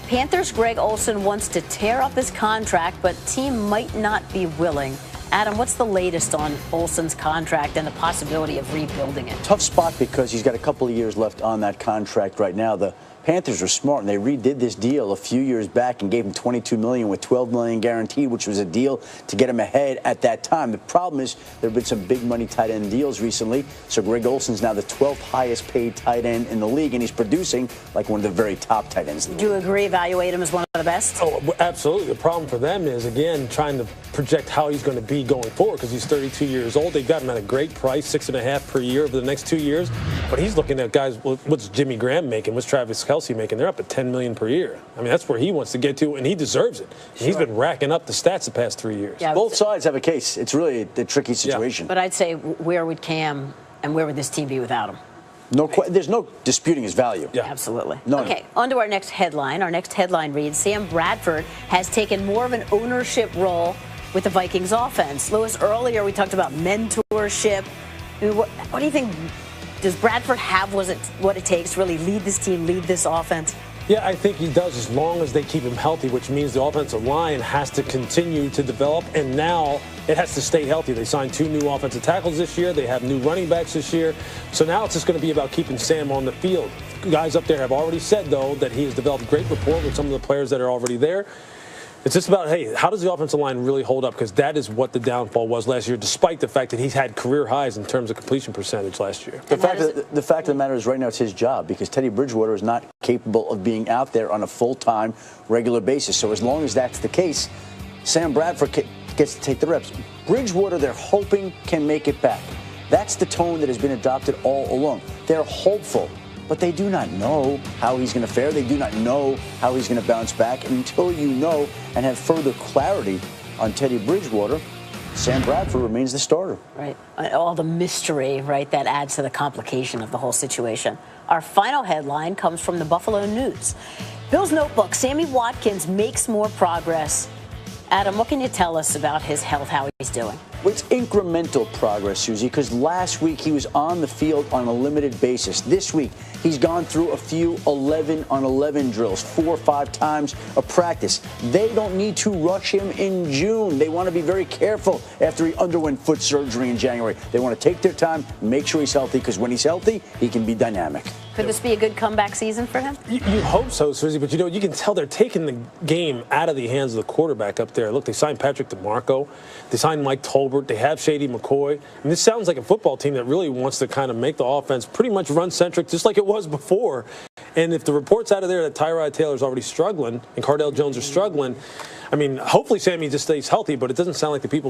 Panthers' Greg Olsen wants to tear up his contract, but team might not be willing. Adam, what's the latest on Olsen's contract and the possibility of rebuilding it? Tough spot because he's got a couple of years left on that contract right now. The Panthers were smart, and they redid this deal a few years back and gave him $22 million with $12 million guaranteed, which was a deal to get him ahead at that time. The problem is there have been some big money tight end deals recently, so Greg Olsen's now the 12th highest paid tight end in the league, and he's producing like one of the very top tight ends in the league. Do you agree, evaluate him as one of the best? Oh, absolutely. The problem for them is, again, trying to project how he's going to be going forward because he's 32 years old. They've got him at a great price, $6.5 per year over the next 2 years, but he's looking at guys, what's Jimmy Graham making? What's Travis Kelce making? They're up at $10 million per year. I mean, that's where he wants to get to, and he deserves it. Sure. He's been racking up the stats the past 3 years. Yeah, both sides have a case. It's really a tricky situation. Yeah. But I'd say, where would Cam and where would this team be without him? There's no disputing his value. Yeah. Absolutely. No. Okay, on to our next headline. Our next headline reads, Sam Bradford has taken more of an ownership role with the Vikings offense. Lewis, earlier we talked about mentorship. I mean, what do you think? Does Bradford have what it takes to really lead this team, lead this offense? Yeah, I think he does as long as they keep him healthy, which means the offensive line has to continue to develop, and now it has to stay healthy. They signed 2 new offensive tackles this year. They have new running backs this year. So now it's just going to be about keeping Sam on the field. Guys up there have already said, though, that he has developed great rapport with some of the players that are already there. It's just about, hey, how does the offensive line really hold up? Because that is what the downfall was last year, despite the fact that he's had career highs in terms of completion percentage last year. The fact of the matter is right now it's his job because Teddy Bridgewater is not capable of being out there on a full-time, regular basis. So as long as that's the case, Sam Bradford gets to take the reps. Bridgewater, they're hoping, can make it back. That's the tone that has been adopted all along. They're hopeful, but they do not know how he's going to fare. They do not know how he's going to bounce back. And until you know and have further clarity on Teddy Bridgewater, Sam Bradford remains the starter. Right. All the mystery, right, that adds to the complication of the whole situation. Our final headline comes from the Buffalo News. Bill's Notebook, Sammy Watkins makes more progress. Adam, what can you tell us about his health, how he's doing? Well, it's incremental progress, Susie, because last week he was on the field on a limited basis. This week, he's gone through a few 11-on-11 drills, 4 or 5 times of practice. They don't need to rush him in June. They want to be very careful after he underwent foot surgery in January. They want to take their time, make sure he's healthy, because when he's healthy, he can be dynamic. Could this be a good comeback season for him? You hope so, Susie, but you can tell they're taking the game out of the hands of the quarterback up there. Look, they signed Patrick DeMarco. They signed Mike Tolbert. They have Shady McCoy. And this sounds like a football team that really wants to kind of make the offense pretty much run-centric, just like it was before. And if the report's out of there that Tyrod Taylor's already struggling and Cardale Jones are struggling, I mean, hopefully Sammy just stays healthy, but it doesn't sound like the people